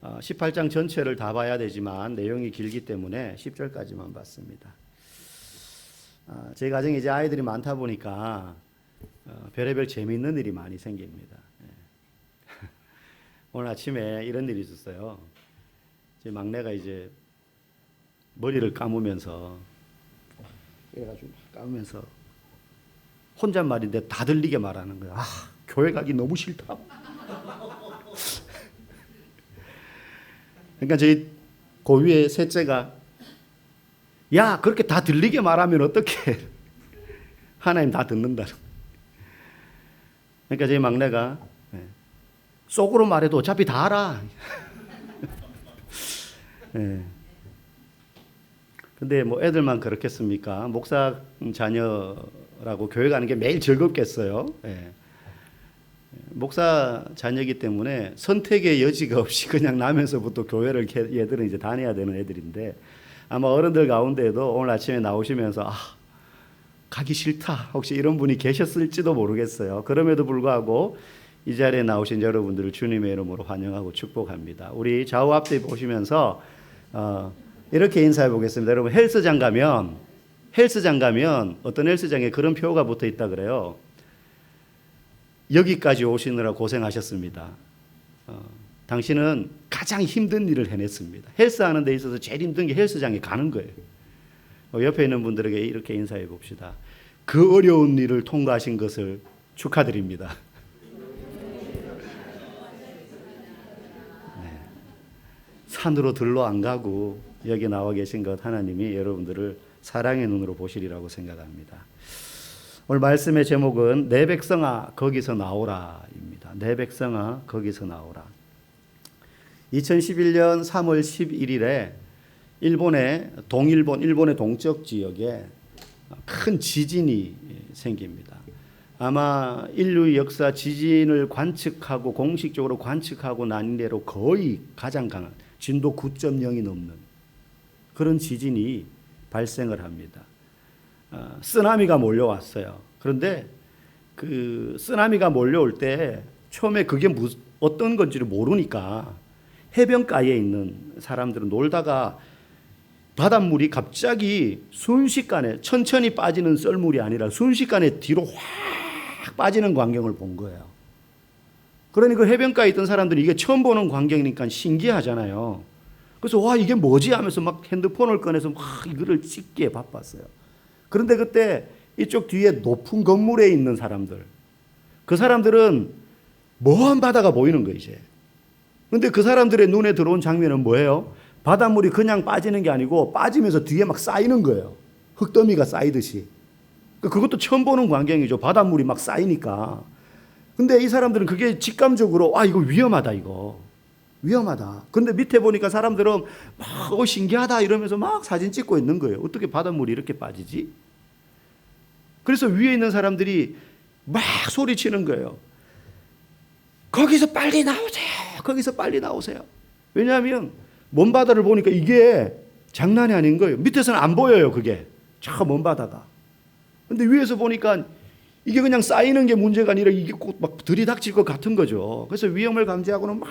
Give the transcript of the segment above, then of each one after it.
18장 전체를 다 봐야 되지만 내용이 길기 때문에 10절까지만 봤습니다. 제 가정에 이제 아이들이 많다 보니까 별의별 재미있는 일이 많이 생깁니다. 오늘 아침에 이런 일이 있었어요. 제 막내가 이제 머리를 감으면서 이래가지고 감으면서 혼잣말인데 다 들리게 말하는 거야. 교회 가기 너무 싫다. 그러니까 저희 고위의 셋째가 야 그렇게 다 들리게 말하면 어떡해. 하나님 다 듣는다. 그러니까 저희 막내가 속으로 말해도 어차피 다 알아. 근데 뭐 애들만 그렇겠습니까? 목사 자녀라고 교회 가는 게 매일 즐겁겠어요. 목사 자녀이기 때문에 선택의 여지가 없이 그냥 나면서부터 교회를 얘들은 이제 다녀야 되는 애들인데 아마 어른들 가운데에도 오늘 아침에 나오시면서 가기 싫다 혹시 이런 분이 계셨을지도 모르겠어요. 그럼에도 불구하고 이 자리에 나오신 여러분들을 주님의 이름으로 환영하고 축복합니다. 우리 좌우 앞뒤 보시면서 이렇게 인사해 보겠습니다. 여러분 헬스장 가면 어떤 헬스장에 그런 표가 붙어 있다 그래요. 여기까지 오시느라 고생하셨습니다. 당신은 가장 힘든 일을 해냈습니다. 헬스하는 데 있어서 제일 힘든 게 헬스장에 가는 거예요. 옆에 있는 분들에게 이렇게 인사해 봅시다. 그 어려운 일을 통과하신 것을 축하드립니다. 산으로 들러 안 가고 여기 나와 계신 것 하나님이 여러분들을 사랑의 눈으로 보시리라고 생각합니다. 오늘 말씀의 제목은 내 백성아 거기서 나오라입니다. 내 백성아 거기서 나오라. 2011년 3월 11일에 일본의 동쪽 지역에 큰 지진이 생깁니다. 아마 인류의 역사 지진을 관측하고 공식적으로 관측하고 난 이래로 거의 가장 강한 진도 9.0이 넘는 그런 지진이 발생을 합니다. 쓰나미가 몰려왔어요. 그런데 그 쓰나미가 몰려올 때 처음에 그게 어떤 건지를 모르니까 해변가에 있는 사람들은 놀다가 바닷물이 갑자기 순식간에 천천히 빠지는 썰물이 아니라 순식간에 뒤로 확 빠지는 광경을 본 거예요. 그러니 그 해변가에 있던 사람들이 이게 처음 보는 광경이니까 신기하잖아요. 그래서 와 이게 뭐지 하면서 막 핸드폰을 꺼내서 막 이거를 찍기에 바빴어요. 그런데 그때 이쪽 뒤에 높은 건물에 있는 사람들, 그 사람들은 먼 바다가 보이는 거예요 이제. 그런데 그 사람들의 눈에 들어온 장면은 뭐예요? 바닷물이 그냥 빠지는 게 아니고 빠지면서 뒤에 막 쌓이는 거예요. 흙더미가 쌓이듯이. 그것도 처음 보는 광경이죠. 바닷물이 막 쌓이니까. 근데 이 사람들은 그게 직감적으로 이거 위험하다 이거. 위험하다. 근데 밑에 보니까 사람들은 막 신기하다 이러면서 막 사진 찍고 있는 거예요. 어떻게 바닷물이 이렇게 빠지지? 그래서 위에 있는 사람들이 막 소리치는 거예요. 거기서 빨리 나오세요. 거기서 빨리 나오세요. 왜냐하면 먼 바다를 보니까 이게 장난이 아닌 거예요. 밑에서는 안 보여요 그게. 저 먼 바다가. 근데 위에서 보니까 이게 그냥 쌓이는 게 문제가 아니라 이게 꼭 막 들이닥칠 것 같은 거죠. 그래서 위험을 감지하고는 막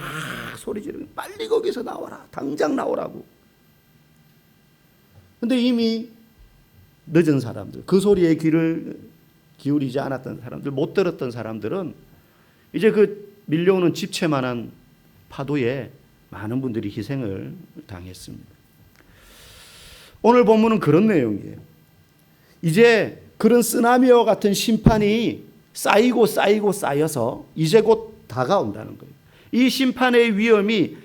소리 지르는 빨리 거기서 나와라. 당장 나오라고. 근데 이미 늦은 사람들, 그 소리에 귀를 기울이지 않았던 사람들, 못 들었던 사람들은 이제 그 밀려오는 집채만한 파도에 많은 분들이 희생을 당했습니다. 오늘 본문은 그런 내용이에요. 이제 그런 쓰나미와 같은 심판이 쌓여서 이제 곧 다가온다는 거예요. 이 심판의 위험이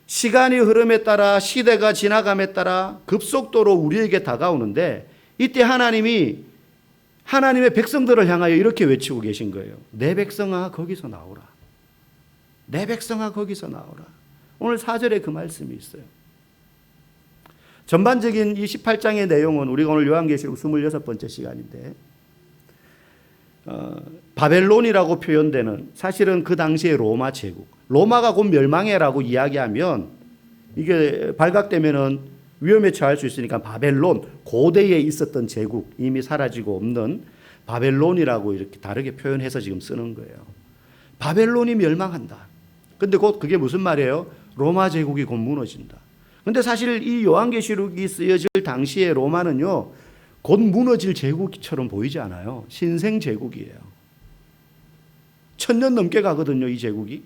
시간이 흐름에 따라 시대가 지나감에 따라 급속도로 우리에게 다가오는데 이때 하나님이 하나님의 백성들을 향하여 이렇게 외치고 계신 거예요. 내 백성아 거기서 나오라. 내 백성아 거기서 나오라. 오늘 4절에 그 말씀이 있어요. 전반적인 이 18장의 내용은 우리가 오늘 요한계시록 26번째 시간인데 바벨론이라고 표현되는 사실은 그 당시의 로마 제국, 로마가 곧 멸망해라고 이야기하면 이게 발각되면은 위험에 처할 수 있으니까 바벨론, 고대에 있었던 제국, 이미 사라지고 없는 바벨론이라고 이렇게 다르게 표현해서 지금 쓰는 거예요. 바벨론이 멸망한다. 근데 곧 그게 무슨 말이에요? 로마 제국이 곧 무너진다. 근데 사실 이 요한계시록이 쓰여질 당시에 로마는요, 곧 무너질 제국처럼 보이지 않아요. 신생 제국이에요. 1000년 넘게 가거든요, 이 제국이.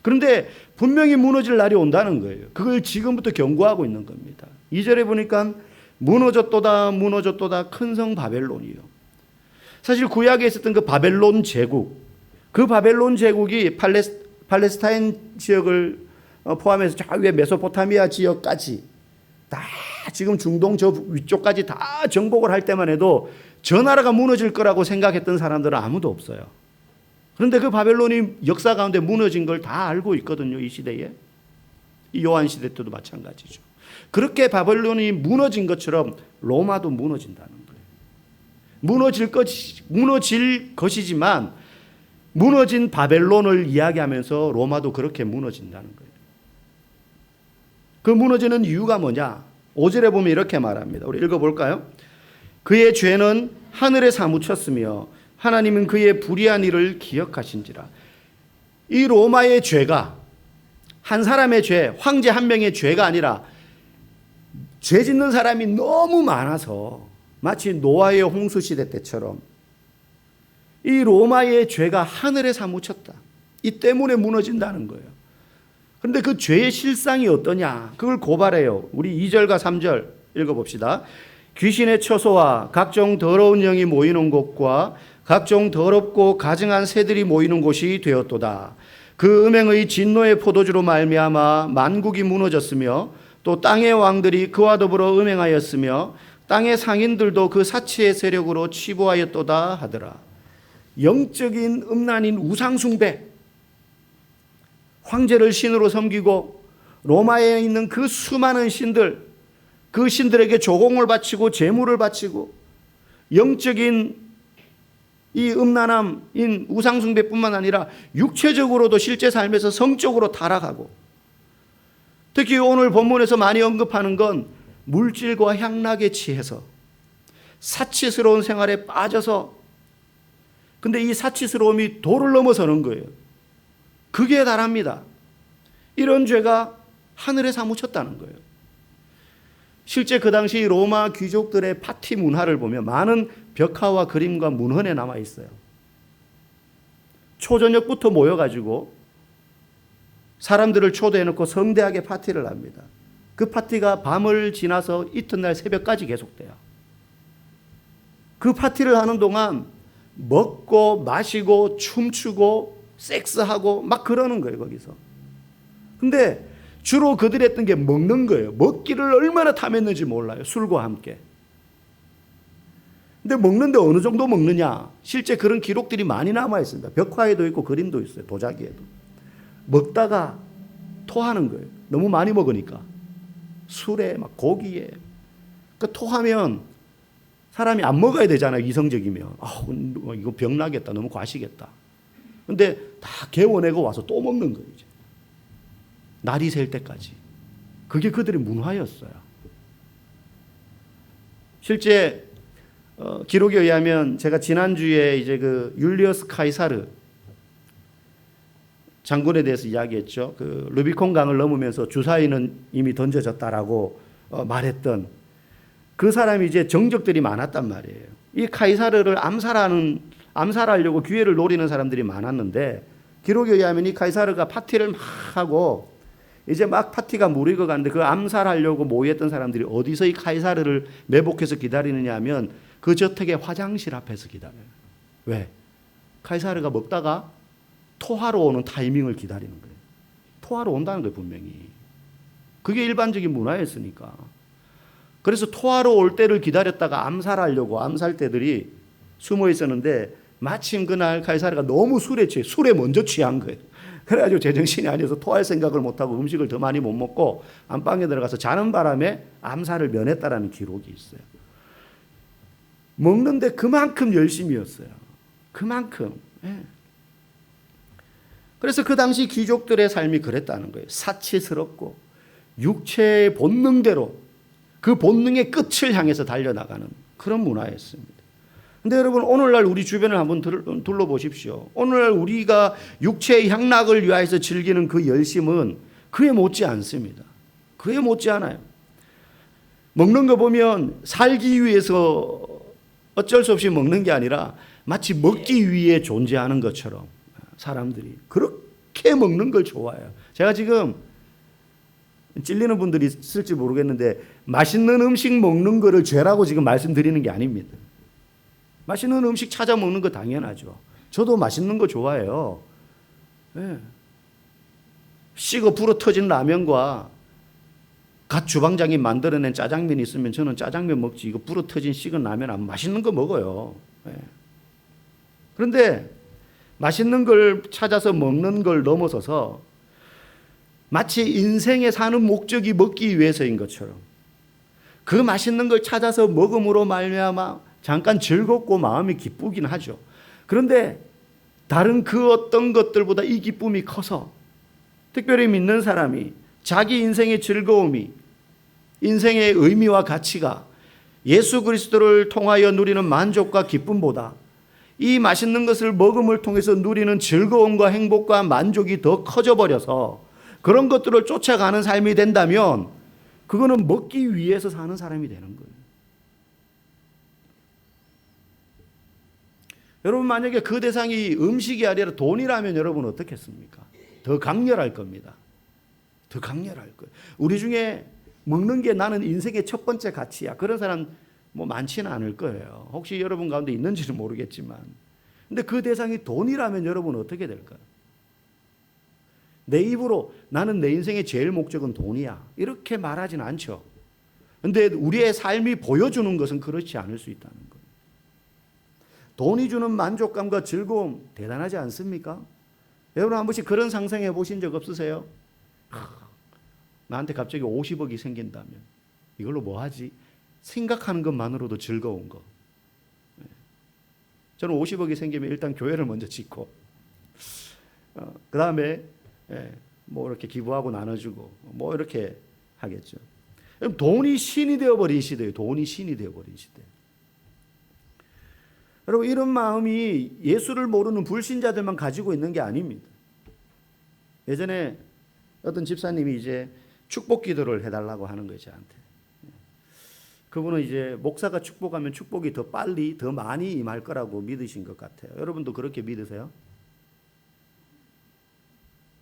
그런데 분명히 무너질 날이 온다는 거예요. 그걸 지금부터 경고하고 있는 겁니다. 2절에 보니까 무너졌도다 무너졌도다 큰 성 바벨론이요. 사실 구약에 있었던 그 바벨론 제국, 그 바벨론 제국이 팔레스타인 지역을 포함해서 저 위에 메소포타미아 지역까지 다 지금 중동 저 위쪽까지 다 정복을 할 때만 해도 저 나라가 무너질 거라고 생각했던 사람들은 아무도 없어요. 그런데 그 바벨론이 역사 가운데 무너진 걸 다 알고 있거든요, 이 시대에. 이 요한 시대 때도 마찬가지죠. 그렇게 바벨론이 무너진 것처럼 로마도 무너진다는 거예요. 무너질 것이지만 무너진 바벨론을 이야기하면서 로마도 그렇게 무너진다는 거예요. 그 무너지는 이유가 뭐냐? 5절에 보면 이렇게 말합니다. 우리 읽어볼까요? 그의 죄는 하늘에 사무쳤으며 하나님은 그의 불의한 일을 기억하신지라. 이 로마의 죄가 한 사람의 죄, 황제 한 명의 죄가 아니라 죄 짓는 사람이 너무 많아서 마치 노아의 홍수시대 때처럼 이 로마의 죄가 하늘에 사무쳤다. 이 때문에 무너진다는 거예요. 그런데 그 죄의 실상이 어떠냐? 그걸 고발해요. 우리 2절과 3절 읽어봅시다. 귀신의 처소와 각종 더러운 영이 모이는 곳과 각종 더럽고 가증한 새들이 모이는 곳이 되었도다. 그 음행의 진노의 포도주로 말미암아 만국이 무너졌으며 또 땅의 왕들이 그와 더불어 음행하였으며 땅의 상인들도 그 사치의 세력으로 취부하였도다 하더라. 영적인 음란인 우상숭배, 황제를 신으로 섬기고 로마에 있는 그 수많은 신들, 그 신들에게 조공을 바치고 제물을 바치고 영적인 이 음란함인 우상숭배뿐만 아니라 육체적으로도 실제 삶에서 성적으로 타락하고, 특히 오늘 본문에서 많이 언급하는 건 물질과 향락에 취해서 사치스러운 생활에 빠져서, 근데 이 사치스러움이 도를 넘어서는 거예요. 그게 다랍니다. 이런 죄가 하늘에 사무쳤다는 거예요. 실제 그 당시 로마 귀족들의 파티 문화를 보면 많은 벽화와 그림과 문헌에 남아 있어요. 초저녁부터 모여가지고 사람들을 초대해놓고 성대하게 파티를 합니다. 그 파티가 밤을 지나서 이튿날 새벽까지 계속돼요. 그 파티를 하는 동안 먹고 마시고 춤추고 섹스하고 막 그러는 거예요, 거기서. 근데 주로 그들이 했던 게 먹는 거예요. 먹기를 얼마나 탐했는지 몰라요, 술과 함께. 근데 먹는데 어느 정도 먹느냐? 실제 그런 기록들이 많이 남아 있습니다. 벽화에도 있고 그림도 있어요, 도자기에도. 먹다가 토하는 거예요. 너무 많이 먹으니까. 술에 막 고기에. 그 토하면 사람이 안 먹어야 되잖아요, 이성적이면. 이거 병 나겠다, 너무 과시겠다. 근데 다 개워내고 와서 또 먹는 거예요, 이제. 날이 셀 때까지. 그게 그들의 문화였어요. 실제 기록에 의하면 제가 지난주에 이제 그 율리어스 카이사르 장군에 대해서 이야기했죠. 그 루비콘 강을 넘으면서 주사위는 이미 던져졌다라고 말했던 그 사람이 이제 정적들이 많았단 말이에요. 이 카이사르를 암살하려고 기회를 노리는 사람들이 많았는데, 기록에 의하면 이 카이사르가 파티를 막 하고 이제 막 파티가 무르익어 가는데 그 암살하려고 모였던 사람들이 어디서 이 카이사르를 매복해서 기다리느냐 하면 그 저택의 화장실 앞에서 기다려요. 왜? 카이사르가 먹다가 토하러 오는 타이밍을 기다리는 거예요. 토하러 온다는 거예요, 분명히. 그게 일반적인 문화였으니까. 그래서 토하러 올 때를 기다렸다가 암살하려고 암살대들이 숨어 있었는데, 마침 그날 카이사르가 너무 술에 먼저 취한 거예요. 그래가지고 제정신이 아니어서 토할 생각을 못하고 음식을 더 많이 못 먹고 안방에 들어가서 자는 바람에 암살을 면했다라는 기록이 있어요. 먹는데 그만큼 열심이었어요. 그만큼. 예. 그래서 그 당시 귀족들의 삶이 그랬다는 거예요. 사치스럽고 육체의 본능대로 그 본능의 끝을 향해서 달려나가는 그런 문화였습니다. 근데 여러분, 오늘날 우리 주변을 한번 둘러보십시오. 오늘날 우리가 육체의 향락을 위하여서 즐기는 그 열심은 그에 못지 않습니다. 그에 못지 않아요. 먹는 거 보면 살기 위해서 어쩔 수 없이 먹는 게 아니라 마치 먹기 위해 존재하는 것처럼 사람들이 그렇게 먹는 걸 좋아해요. 제가 지금 찔리는 분들이 있을지 모르겠는데 맛있는 음식 먹는 거를 죄라고 지금 말씀드리는 게 아닙니다. 맛있는 음식 찾아 먹는 거 당연하죠. 저도 맛있는 거 좋아해요. 네. 식어 불어 터진 라면과 갓 주방장이 만들어낸 짜장면이 있으면 저는 짜장면 먹지 이거 불어 터진 식은 라면 안 맛있는 거 먹어요. 네. 그런데 맛있는 걸 찾아서 먹는 걸 넘어서서 마치 인생에 사는 목적이 먹기 위해서인 것처럼 그 맛있는 걸 찾아서 먹음으로 말미암아 잠깐 즐겁고 마음이 기쁘긴 하죠. 그런데 다른 그 어떤 것들보다 이 기쁨이 커서 특별히 믿는 사람이 자기 인생의 즐거움이 인생의 의미와 가치가 예수 그리스도를 통하여 누리는 만족과 기쁨보다 이 맛있는 것을 먹음을 통해서 누리는 즐거움과 행복과 만족이 더 커져버려서 그런 것들을 쫓아가는 삶이 된다면 그거는 먹기 위해서 사는 사람이 되는 거예요. 여러분 만약에 그 대상이 음식이 아니라 돈이라면 여러분 어떻겠습니까? 더 강렬할 겁니다. 더 강렬할 거예요. 우리 중에 먹는 게 나는 인생의 첫 번째 가치야. 그런 사람 뭐 많지는 않을 거예요. 혹시 여러분 가운데 있는지는 모르겠지만. 근데 그 대상이 돈이라면 여러분 어떻게 될까요? 내 입으로 나는 내 인생의 제일 목적은 돈이야. 이렇게 말하진 않죠. 근데 우리의 삶이 보여주는 것은 그렇지 않을 수 있다는 거예요. 돈이 주는 만족감과 즐거움 대단하지 않습니까? 여러분 한 번씩 그런 상상해 보신 적 없으세요? 나한테 갑자기 50억이 생긴다면 이걸로 뭐 하지? 생각하는 것만으로도 즐거운 거. 저는 50억이 생기면 일단 교회를 먼저 짓고 그 다음에 뭐 이렇게 기부하고 나눠주고 뭐 이렇게 하겠죠. 돈이 신이 되어버린 시대예요. 돈이 신이 되어버린 시대. 여러분 이런 마음이 예수를 모르는 불신자들만 가지고 있는 게 아닙니다. 예전에 어떤 집사님이 이제 축복 기도를 해달라고 하는 거예요, 저한테. 그분은 이제 목사가 축복하면 축복이 더 빨리, 더 많이 임할 거라고 믿으신 것 같아요. 여러분도 그렇게 믿으세요?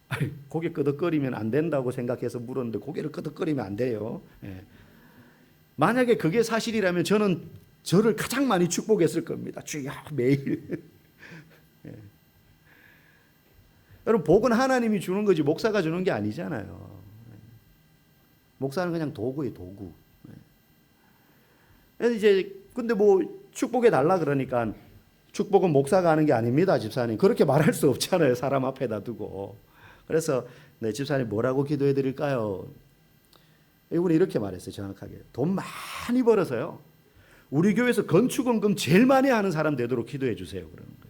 아니, 고개 끄덕거리면 안 된다고 생각해서 물었는데 고개를 끄덕거리면 안 돼요. 예. 만약에 그게 사실이라면 저는 저를 가장 많이 축복했을 겁니다. 주여 매일. 예. 여러분 복은 하나님이 주는 거지 목사가 주는 게 아니잖아요. 목사는 그냥 도구예요, 도구. 그래서 이제 근데 뭐 축복해 달라 그러니까 축복은 목사가 하는 게 아닙니다, 집사님. 그렇게 말할 수 없잖아요, 사람 앞에다 두고. 그래서 네, 집사님 뭐라고 기도해 드릴까요? 이분이 이렇게 말했어요, 정확하게. 돈 많이 벌어서요. 우리 교회에서 건축원금 제일 많이 하는 사람 되도록 기도해 주세요, 그러는 거예요.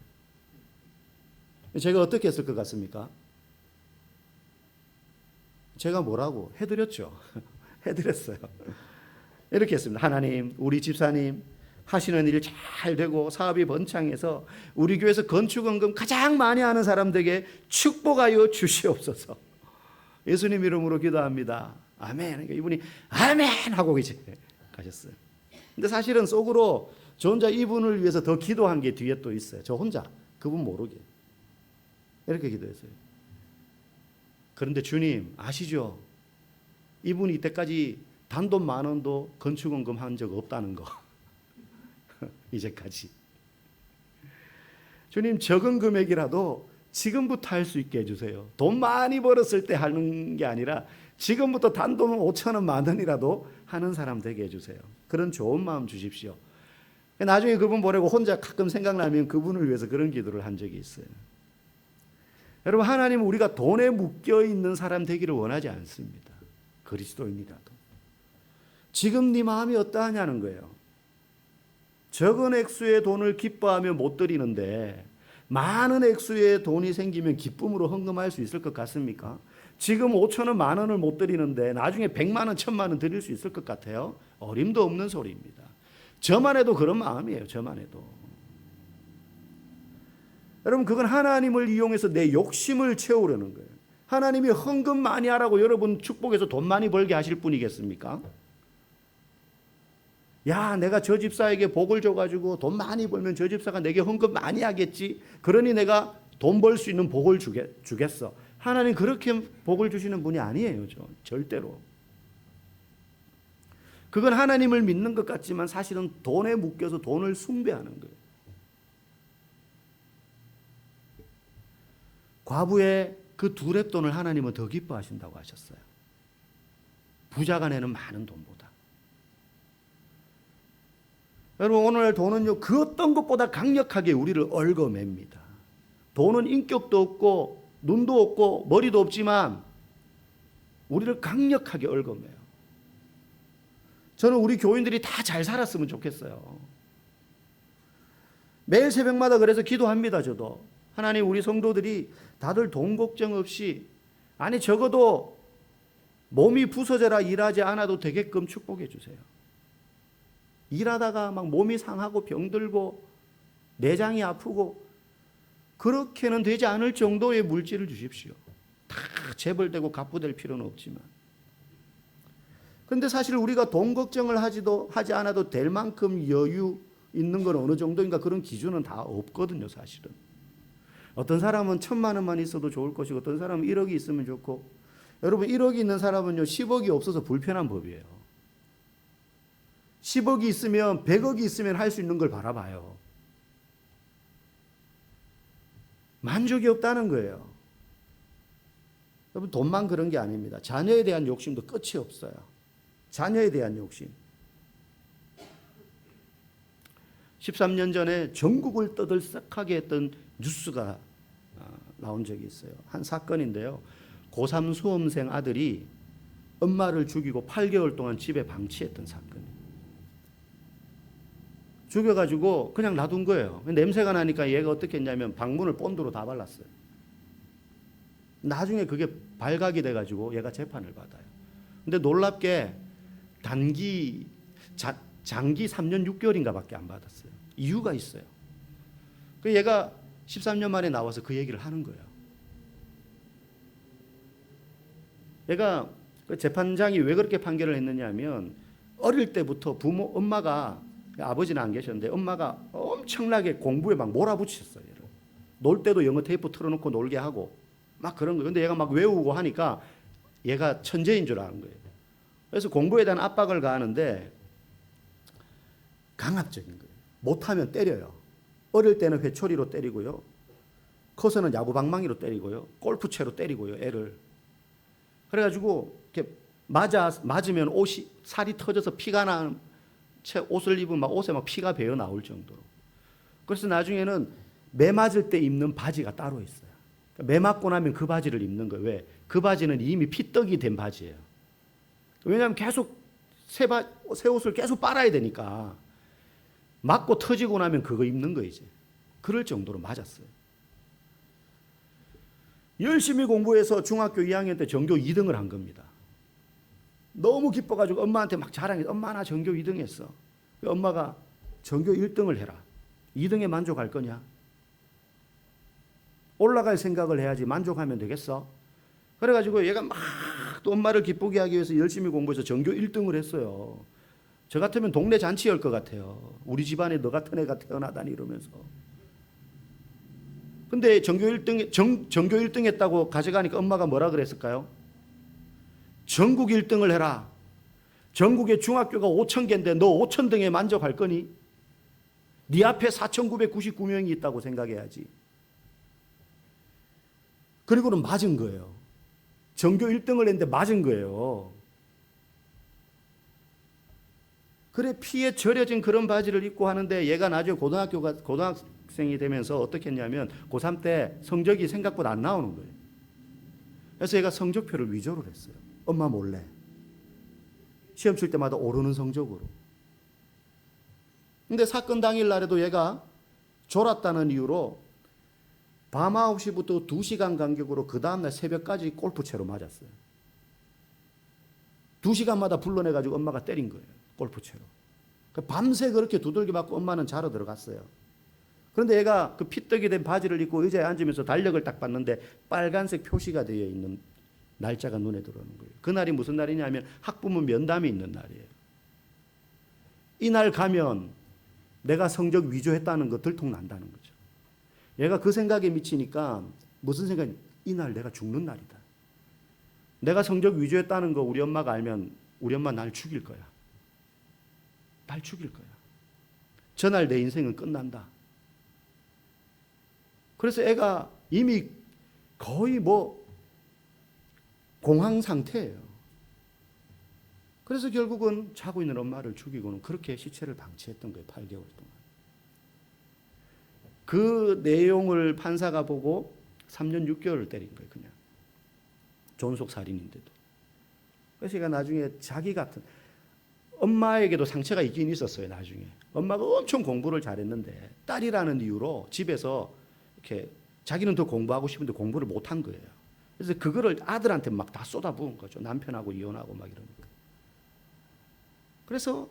제가 어떻게 했을 것 같습니까? 제가 뭐라고 해드렸죠. 해드렸어요. 이렇게 했습니다. 하나님, 우리 집사님 하시는 일 잘 되고 사업이 번창해서 우리 교회에서 건축원금 가장 많이 하는 사람들에게 축복하여 주시옵소서. 예수님 이름으로 기도합니다. 아멘. 그러니까 이분이 아멘 하고 이제 가셨어요. 근데 사실은 속으로 저 혼자 이분을 위해서 더 기도한 게 뒤에 또 있어요. 저 혼자 그분 모르게 이렇게 기도했어요. 그런데 주님 아시죠? 이분이 이때까지 단돈 10,000원도 건축원금 한 적 없다는 거. 이제까지. 주님 적은 금액이라도 지금부터 할 수 있게 해주세요. 돈 많이 벌었을 때 하는 게 아니라 지금부터 단돈 5,000원, 10,000원이라도 하는 사람 되게 해주세요. 그런 좋은 마음 주십시오. 나중에 그분 보내고 혼자 가끔 생각나면 그분을 위해서 그런 기도를 한 적이 있어요. 여러분 하나님은 우리가 돈에 묶여있는 사람 되기를 원하지 않습니다. 그리스도인이라도. 지금 네 마음이 어떠하냐는 거예요. 적은 액수의 돈을 기뻐하며 못 드리는데 많은 액수의 돈이 생기면 기쁨으로 헌금할 수 있을 것 같습니까? 지금 5,000원, 10,000원을 못 드리는데 나중에 100만 원, 1,000만 원 드릴 수 있을 것 같아요? 어림도 없는 소리입니다. 저만 해도 그런 마음이에요. 저만 해도. 여러분 그건 하나님을 이용해서 내 욕심을 채우려는 거예요. 하나님이 헌금 많이 하라고 여러분 축복해서 돈 많이 벌게 하실 분이겠습니까? 야, 내가 저 집사에게 복을 줘가지고 돈 많이 벌면 저 집사가 내게 헌금 많이 하겠지. 그러니 내가 돈 벌 수 있는 복을 주겠어. 하나님 그렇게 복을 주시는 분이 아니에요. 절대로. 그건 하나님을 믿는 것 같지만 사실은 돈에 묶여서 돈을 숭배하는 거예요. 과부의 그 두 렙돈을 하나님은 더 기뻐하신다고 하셨어요. 부자가 내는 많은 돈보다. 여러분, 오늘날 돈은요, 그 어떤 것보다 강력하게 우리를 얽어맵니다. 돈은 인격도 없고 눈도 없고 머리도 없지만 우리를 강력하게 얽어매요. 저는 우리 교인들이 다 잘 살았으면 좋겠어요. 매일 새벽마다 그래서 기도합니다. 저도 하나님, 우리 성도들이 다들 돈 걱정 없이, 아니 적어도 몸이 부서져라 일하지 않아도 되게끔 축복해 주세요. 일하다가 막 몸이 상하고 병들고 내장이 아프고 그렇게는 되지 않을 정도의 물질을 주십시오. 다 재벌되고 갑부될 필요는 없지만. 그런데 사실 우리가 돈 걱정을 하지 않아도 될 만큼 여유 있는 건 어느 정도인가, 그런 기준은 다 없거든요. 사실은 어떤 사람은 1,000만 원만 있어도 좋을 것이고 어떤 사람은 1억이 있으면 좋고, 여러분 1억이 있는 사람은요 10억이 없어서 불편한 법이에요. 10억이 있으면 100억이 있으면 할 수 있는 걸 바라봐요. 만족이 없다는 거예요. 여러분, 돈만 그런 게 아닙니다. 자녀에 대한 욕심도 끝이 없어요. 자녀에 대한 욕심. 13년 전에 전국을 떠들썩하게 했던 뉴스가 나온 적이 있어요. 한 사건인데요. 고3 수험생 아들이 엄마를 죽이고 8개월 동안 집에 방치했던 사건이에요. 죽여가지고 그냥 놔둔 거예요. 냄새가 나니까 얘가 어떻게 했냐면 방문을 본드로 다 발랐어요. 나중에 그게 발각이 돼가지고 얘가 재판을 받아요. 근데 놀랍게 장기 3년 6개월인가 밖에 안 받았어요. 이유가 있어요. 그 얘가 13년 만에 나와서 그 얘기를 하는 거예요. 얘가 그 재판장이 왜 그렇게 판결을 했느냐 하면, 어릴 때부터 엄마가, 아버지는 안 계셨는데 엄마가 엄청나게 공부에 막 몰아붙였어요. 얘를. 놀 때도 영어 테이프 틀어놓고 놀게 하고 막 그런 거예요. 근데 얘가 막 외우고 하니까 얘가 천재인 줄 아는 거예요. 그래서 공부에 대한 압박을 가하는데 강압적인 거예요. 못하면 때려요. 어릴 때는 회초리로 때리고요. 커서는 야구방망이로 때리고요. 골프채로 때리고요. 애를. 그래가지고 이렇게 맞으면 살이 터져서 피가 나는 채 옷을 입으면 막 옷에 막 피가 배어 나올 정도로. 그래서 나중에는 매 맞을 때 입는 바지가 따로 있어요. 매 맞고 나면 그 바지를 입는 거예요. 왜? 그 바지는 이미 피떡이 된 바지예요. 왜냐하면 계속 새 옷을 계속 빨아야 되니까. 맞고 터지고 나면 그거 입는 거 이제. 그럴 정도로 맞았어요. 열심히 공부해서 중학교 2학년 때 전교 2등을 한 겁니다. 너무 기뻐가지고 엄마한테 막 자랑해서, 엄마 나 전교 2등 했어. 엄마가 전교 1등을 해라. 2등에 만족할 거냐? 올라갈 생각을 해야지 만족하면 되겠어? 그래가지고 얘가 막 또 엄마를 기쁘게 하기 위해서 열심히 공부해서 전교 1등을 했어요. 저 같으면 동네 잔치 열 것 같아요. 우리 집안에 너 같은 애가 태어나다니 이러면서. 근데 전교 1등 했다고 가져가니까 엄마가 뭐라 그랬을까요? 전국 1등을 해라. 전국의 중학교가 5,000개인데 너 5,000등에 만족할 거니? 네 앞에 4,999명이 있다고 생각해야지. 그리고는 맞은 거예요. 전교 1등을 했는데 맞은 거예요. 그래 피에 절여진 그런 바지를 입고 하는데, 얘가 나중에 고등학생이 되면서 어떻게 했냐면 고3 때 성적이 생각보다 안 나오는 거예요. 그래서 얘가 성적표를 위조를 했어요. 엄마 몰래. 시험 칠 때마다 오르는 성적으로. 근데 사건 당일 날에도 얘가 졸았다는 이유로 밤 9시부터 2시간 간격으로 그 다음날 새벽까지 골프채로 맞았어요. 2시간마다 불러내가지고 엄마가 때린 거예요. 골프채로. 밤새 그렇게 두들겨 맞고 엄마는 자러 들어갔어요. 그런데 얘가 그 피떡이 된 바지를 입고 의자에 앉으면서 달력을 딱 봤는데 빨간색 표시가 되어 있는 날짜가 눈에 들어오는 거예요. 그날이 무슨 날이냐면 학부모 면담이 있는 날이에요. 이날 가면 내가 성적 위조했다는 거 들통난다는 거죠. 얘가 그 생각에 미치니까 무슨 생각이, 이날 내가 죽는 날이다. 내가 성적 위조했다는 거 우리 엄마가 알면 우리 엄마 날 죽일 거야. 날 죽일 거야. 저날 내 인생은 끝난다. 그래서 애가 이미 거의 공황 상태예요. 그래서 결국은 자고 있는 엄마를 죽이고는 그렇게 시체를 방치했던 거예요. 8개월 동안. 그 내용을 판사가 보고 3년 6개월을 때린 거예요. 그냥. 존속 살인인데도. 그래서 얘가 나중에 자기 같은, 엄마에게도 상처가 있긴 있었어요. 나중에. 엄마가 엄청 공부를 잘했는데 딸이라는 이유로 집에서 이렇게 자기는 더 공부하고 싶은데 공부를 못한 거예요. 그래서 그거를 아들한테 막 다 쏟아부은 거죠. 남편하고 이혼하고 막 이러니까. 그래서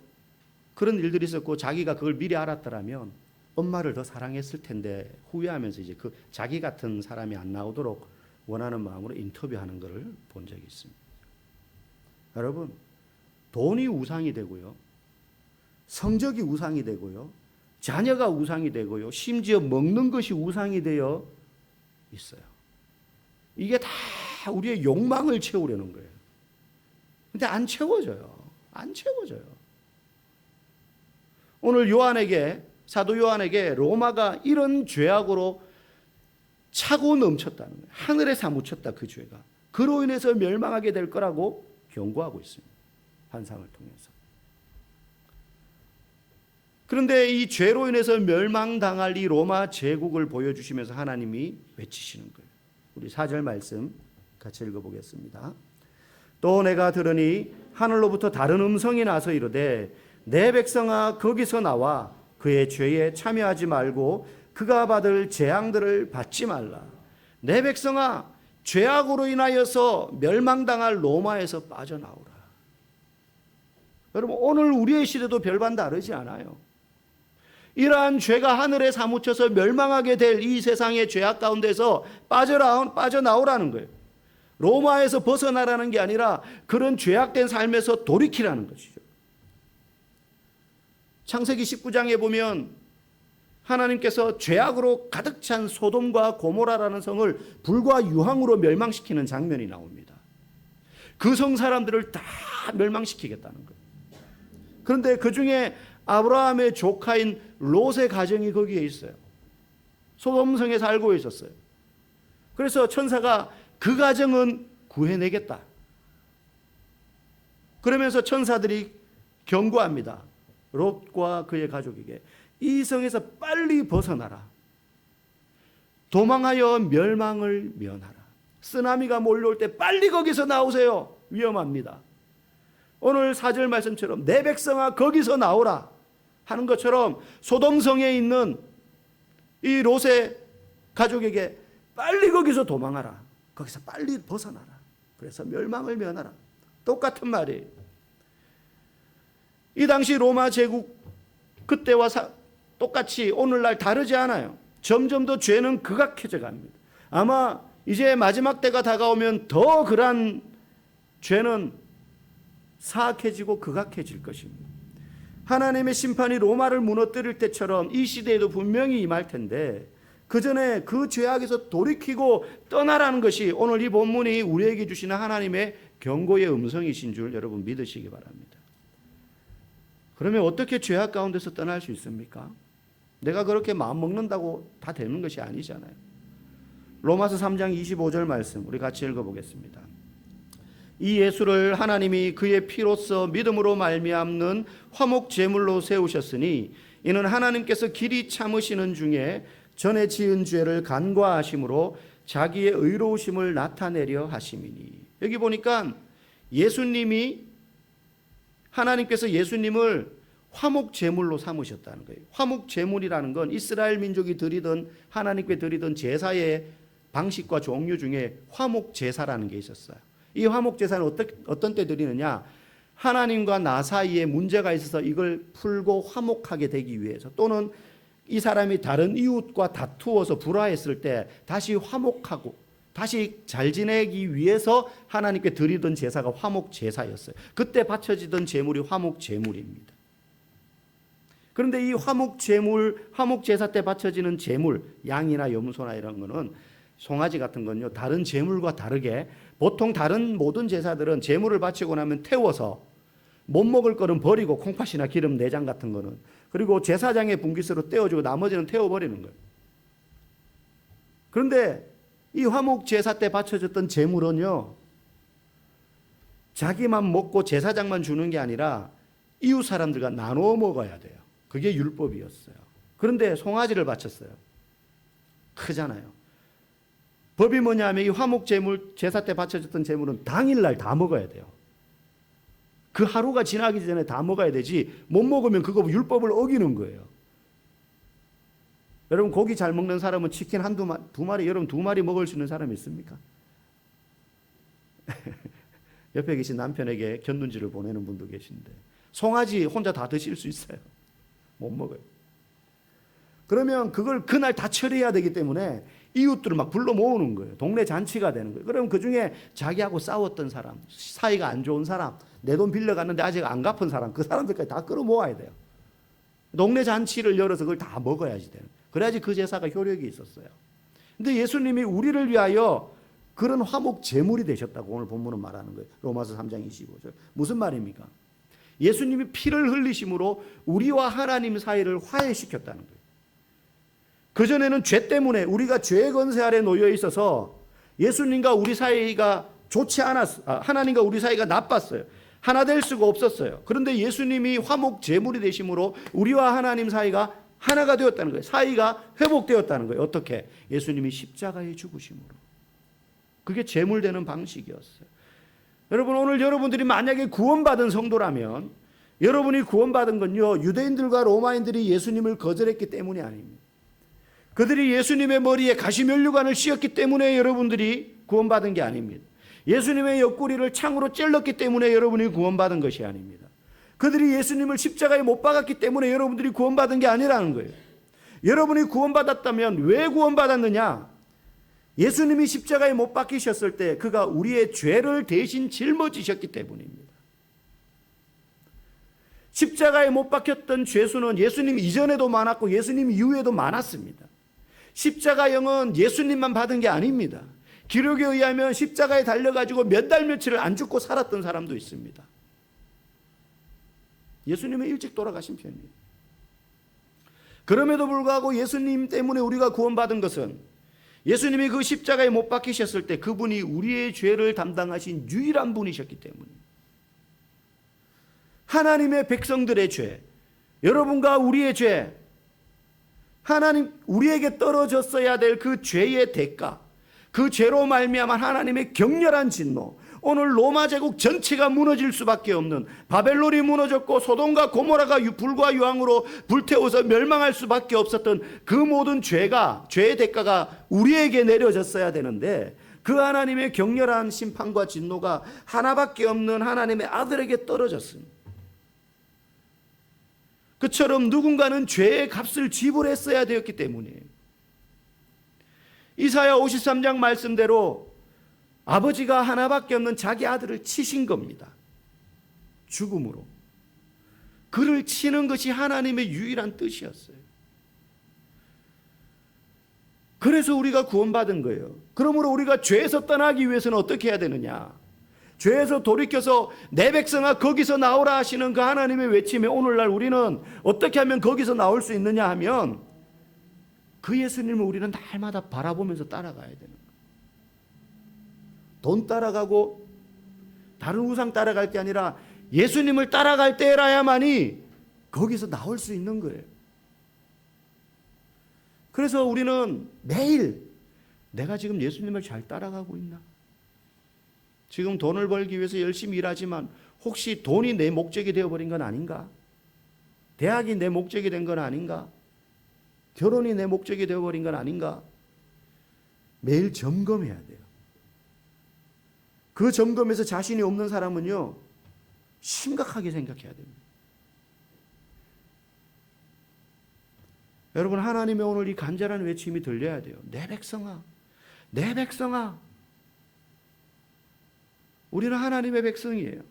그런 일들이 있었고 자기가 그걸 미리 알았더라면 엄마를 더 사랑했을 텐데 후회하면서 이제 그 자기 같은 사람이 안 나오도록 원하는 마음으로 인터뷰하는 것을 본 적이 있습니다. 여러분, 돈이 우상이 되고요. 성적이 우상이 되고요. 자녀가 우상이 되고요. 심지어 먹는 것이 우상이 되어 있어요. 이게 다 우리의 욕망을 채우려는 거예요. 근데 안 채워져요. 안 채워져요. 오늘 사도 요한에게 로마가 이런 죄악으로 차고 넘쳤다는 거예요. 하늘에 사무쳤다, 그 죄가. 그로 인해서 멸망하게 될 거라고 경고하고 있습니다. 환상을 통해서. 그런데 이 죄로 인해서 멸망당할 이 로마 제국을 보여주시면서 하나님이 외치시는 거예요. 우리 4절 말씀 같이 읽어보겠습니다. 또 내가 들으니 하늘로부터 다른 음성이 나서 이르되 내 백성아 거기서 나와 그의 죄에 참여하지 말고 그가 받을 재앙들을 받지 말라. 내 백성아 죄악으로 인하여서 멸망당할 로마에서 빠져나오라. 여러분, 오늘 우리의 시대도 별반 다르지 않아요. 이러한 죄가 하늘에 사무쳐서 멸망하게 될 이 세상의 죄악 가운데서 빠져나오라는 거예요. 로마에서 벗어나라는 게 아니라 그런 죄악된 삶에서 돌이키라는 것이죠. 창세기 19장에 보면 하나님께서 죄악으로 가득 찬 소돔과 고모라라는 성을 불과 유황으로 멸망시키는 장면이 나옵니다. 그 성 사람들을 다 멸망시키겠다는 거예요. 그런데 그 중에 아브라함의 조카인 롯의 가정이 거기에 있어요. 소돔성에 살고 있었어요. 그래서 천사가 그 가정은 구해내겠다. 그러면서 천사들이 경고합니다. 롯과 그의 가족에게 이 성에서 빨리 벗어나라. 도망하여 멸망을 면하라. 쓰나미가 몰려올 때 빨리 거기서 나오세요. 위험합니다. 오늘 4절 말씀처럼 내 백성아 거기서 나오라 하는 것처럼 소돔성에 있는 이 롯의 가족에게 빨리 거기서 도망하라. 거기서 빨리 벗어나라. 그래서 멸망을 면하라. 똑같은 말이에요. 이 당시 로마 제국 그때와 똑같이 오늘날 다르지 않아요. 점점 더 죄는 극악해져 갑니다. 아마 이제 마지막 때가 다가오면 더 그러한 죄는 사악해지고 극악해질 것입니다. 하나님의 심판이 로마를 무너뜨릴 때처럼 이 시대에도 분명히 임할 텐데 그 전에 그 죄악에서 돌이키고 떠나라는 것이 오늘 이 본문이 우리에게 주시는 하나님의 경고의 음성이신 줄 여러분 믿으시기 바랍니다. 그러면 어떻게 죄악 가운데서 떠날 수 있습니까? 내가 그렇게 마음 먹는다고 다 되는 것이 아니잖아요. 로마서 3장 25절 말씀 우리 같이 읽어보겠습니다. 이 예수를 하나님이 그의 피로써 믿음으로 말미암는 화목 제물로 세우셨으니 이는 하나님께서 길이 참으시는 중에 전에 지은 죄를 간과하심으로 자기의 의로우심을 나타내려 하심이니. 여기 보니까 하나님께서 예수님을 화목 제물로 삼으셨다는 거예요. 화목 제물이라는 건 이스라엘 민족이 드리던 하나님께 드리던 제사의 방식과 종류 중에 화목 제사라는 게 있었어요. 이 화목 제사는 어떤 때 드리느냐? 하나님과 나 사이에 문제가 있어서 이걸 풀고 화목하게 되기 위해서, 또는 이 사람이 다른 이웃과 다투어서 불화했을 때 다시 화목하고 다시 잘 지내기 위해서 하나님께 드리던 제사가 화목 제사였어요. 그때 바쳐지던 제물이 화목 제물입니다. 그런데 이 화목 제물, 화목 제사 때 바쳐지는 제물, 양이나 염소나 이런 거는 송아지 같은 건요, 다른 제물과 다르게 보통 다른 모든 제사들은 제물을 바치고 나면 태워서 못 먹을 거는 버리고 콩팥이나 기름, 내장 같은 거는, 그리고 제사장의 분깃으로 떼어주고 나머지는 태워버리는 거예요. 그런데 이 화목 제사 때 바쳐졌던 제물은요, 자기만 먹고 제사장만 주는 게 아니라 이웃 사람들과 나눠 먹어야 돼요. 그게 율법이었어요. 그런데 송아지를 바쳤어요. 크잖아요. 법이 뭐냐면 이 화목 제물, 제사 때 바쳐졌던 제물은 당일날 다 먹어야 돼요. 그 하루가 지나기 전에 다 먹어야 되지, 못 먹으면 그거 율법을 어기는 거예요. 여러분, 고기 잘 먹는 사람은 치킨 두 마리, 여러분 2마리 먹을 수 있는 사람이 있습니까? 옆에 계신 남편에게 견눈질을 보내는 분도 계신데, 송아지 혼자 다 드실 수 있어요? 못 먹어요. 그러면 그걸 그날 다 처리해야 되기 때문에 이웃들을 막 불러 모으는 거예요. 동네 잔치가 되는 거예요. 그러면 그 중에 자기하고 싸웠던 사람, 사이가 안 좋은 사람, 내 돈 빌려갔는데 아직 안 갚은 사람, 그 사람들까지 다 끌어모아야 돼요. 동네 잔치를 열어서 그걸 다 먹어야지 돼요. 그래야지 그 제사가 효력이 있었어요. 근데 예수님이 우리를 위하여 그런 화목 제물이 되셨다고 오늘 본문은 말하는 거예요. 로마서 3장 25절. 무슨 말입니까? 예수님이 피를 흘리심으로 우리와 하나님 사이를 화해시켰다는 거예요. 그전에는 죄 때문에 우리가 죄의 권세 아래 놓여 있어서 예수님과 우리 사이가 좋지 않았어요. 하나님과 우리 사이가 나빴어요. 하나 될 수가 없었어요. 그런데 예수님이 화목 제물이 되심으로 우리와 하나님 사이가 하나가 되었다는 거예요. 사이가 회복되었다는 거예요. 어떻게? 예수님이 십자가에 죽으심으로. 그게 제물되는 방식이었어요. 여러분, 오늘 여러분들이 만약에 구원받은 성도라면 여러분이 구원받은 건요, 유대인들과 로마인들이 예수님을 거절했기 때문이 아닙니다. 그들이 예수님의 머리에 가시면류관을 씌웠기 때문에 여러분들이 구원받은 게 아닙니다. 예수님의 옆구리를 창으로 찔렀기 때문에 여러분이 구원받은 것이 아닙니다. 그들이 예수님을 십자가에 못 박았기 때문에 여러분들이 구원받은 게 아니라는 거예요. 여러분이 구원받았다면 왜 구원받았느냐? 예수님이 십자가에 못 박히셨을 때 그가 우리의 죄를 대신 짊어지셨기 때문입니다. 십자가에 못 박혔던 죄수는 예수님 이전에도 많았고 예수님 이후에도 많았습니다. 십자가형은 예수님만 받은 게 아닙니다. 기록에 의하면 십자가에 달려가지고 몇 달 며칠을 안 죽고 살았던 사람도 있습니다. 예수님은 일찍 돌아가신 편이에요. 그럼에도 불구하고 예수님 때문에 우리가 구원받은 것은 예수님이 그 십자가에 못 박히셨을 때 그분이 우리의 죄를 담당하신 유일한 분이셨기 때문입니다. 하나님의 백성들의 죄, 여러분과 우리의 죄, 하나님 우리에게 떨어졌어야 될 그 죄의 대가, 그 죄로 말미암아 하나님의 격렬한 진노, 오늘 로마 제국 전체가 무너질 수밖에 없는, 바벨론이 무너졌고 소돔과 고모라가 불과 유황으로 불태워서 멸망할 수밖에 없었던 그 모든 죄의 대가가 우리에게 내려졌어야 되는데 그 하나님의 격렬한 심판과 진노가 하나밖에 없는 하나님의 아들에게 떨어졌습니다. 그처럼 누군가는 죄의 값을 지불했어야 되었기 때문이에요. 이사야 53장 말씀대로 아버지가 하나밖에 없는 자기 아들을 치신 겁니다. 죽음으로. 그를 치는 것이 하나님의 유일한 뜻이었어요. 그래서 우리가 구원받은 거예요. 그러므로 우리가 죄에서 떠나기 위해서는 어떻게 해야 되느냐? 죄에서 돌이켜서 내 백성아 거기서 나오라 하시는 그 하나님의 외침에 오늘날 우리는 어떻게 하면 거기서 나올 수 있느냐 하면 그 예수님을 우리는 날마다 바라보면서 따라가야 되는 거예요. 돈 따라가고 다른 우상 따라갈 게 아니라 예수님을 따라갈 때라야만이 거기서 나올 수 있는 거예요. 그래서 우리는 매일 내가 지금 예수님을 잘 따라가고 있나? 지금 돈을 벌기 위해서 열심히 일하지만 혹시 돈이 내 목적이 되어버린 건 아닌가? 대학이 내 목적이 된 건 아닌가? 결혼이 내 목적이 되어버린 건 아닌가? 매일 점검해야 돼요. 그 점검에서 자신이 없는 사람은요, 심각하게 생각해야 됩니다. 여러분, 하나님의 오늘 이 간절한 외침이 들려야 돼요. 내 백성아, 내 백성아. 우리는 하나님의 백성이에요.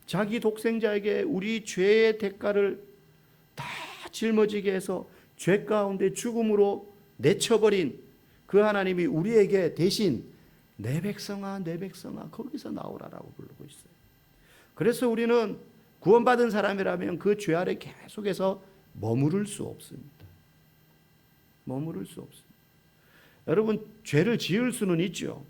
자기 독생자에게 우리 죄의 대가를 다 짊어지게 해서 죄 가운데 죽음으로 내쳐버린 그 하나님이 우리에게 대신 내 백성아, 내 백성아, 거기서 나오라라고 부르고 있어요. 그래서 우리는 구원받은 사람이라면 그 죄 아래 계속해서 머무를 수 없습니다. 머무를 수 없습니다. 여러분, 죄를 지을 수는 있죠.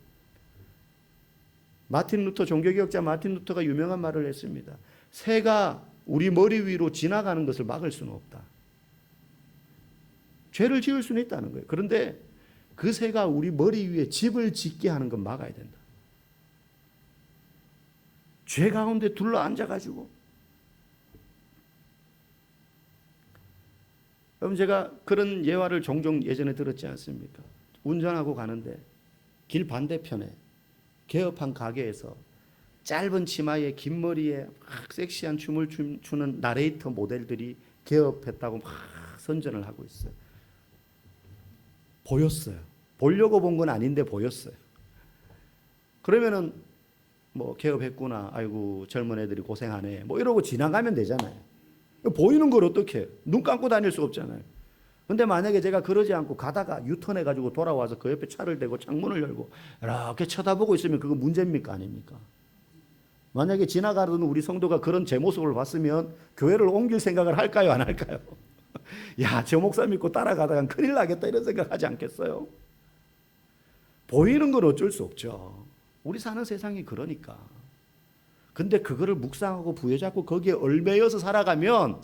종교개혁자 마틴 루터가 유명한 말을 했습니다. 새가 우리 머리 위로 지나가는 것을 막을 수는 없다. 죄를 지을 수는 있다는 거예요. 그런데 그 새가 우리 머리 위에 집을 짓게 하는 건 막아야 된다. 죄 가운데 둘러 앉아가지고. 여러분, 제가 그런 예화를 종종 예전에 들었지 않습니까? 운전하고 가는데 길 반대편에 개업한 가게에서 짧은 치마에 긴 머리에 막 섹시한 춤을 추는 나레이터 모델들이 개업했다고 막 선전을 하고 있어요. 보였어요. 보려고 본 건 아닌데 보였어요. 그러면은 뭐 개업했구나, 아이고 젊은 애들이 고생하네, 뭐 이러고 지나가면 되잖아요. 보이는 걸 어떻게 해요? 눈 감고 다닐 수 없잖아요. 근데 만약에 제가 그러지 않고 가다가 유턴해가지고 돌아와서 그 옆에 차를 대고 창문을 열고 이렇게 쳐다보고 있으면 그거 문제입니까? 아닙니까? 만약에 지나가던 우리 성도가 그런 제 모습을 봤으면 교회를 옮길 생각을 할까요? 안 할까요? 야, 저 목사 믿고 따라가다가 큰일 나겠다 이런 생각 하지 않겠어요? 보이는 건 어쩔 수 없죠. 우리 사는 세상이 그러니까. 근데 그거를 묵상하고 부여잡고 거기에 얽매여서 살아가면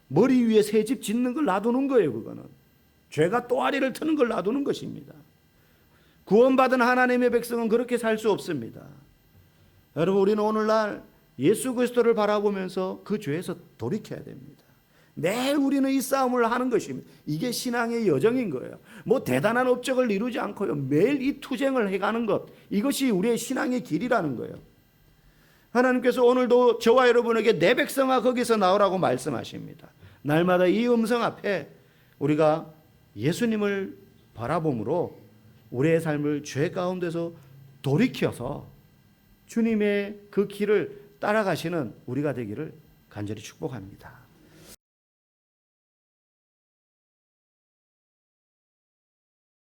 머리 위에 새 집 짓는 걸 놔두는 거예요. 그거는 죄가 또아리를 트는 걸 놔두는 것입니다. 구원받은 하나님의 백성은 그렇게 살 수 없습니다. 여러분, 우리는 오늘날 예수 그리스도를 바라보면서 그 죄에서 돌이켜야 됩니다. 매일 우리는 이 싸움을 하는 것입니다. 이게 신앙의 여정인 거예요. 뭐 대단한 업적을 이루지 않고요, 매일 이 투쟁을 해가는 것, 이것이 우리의 신앙의 길이라는 거예요. 하나님께서 오늘도 저와 여러분에게 내 백성아 거기서 나오라고 말씀하십니다. 날마다 이 음성 앞에 우리가 예수님을 바라봄으로 우리의 삶을 죄 가운데서 돌이켜서 주님의 그 길을 따라가시는 우리가 되기를 간절히 축복합니다.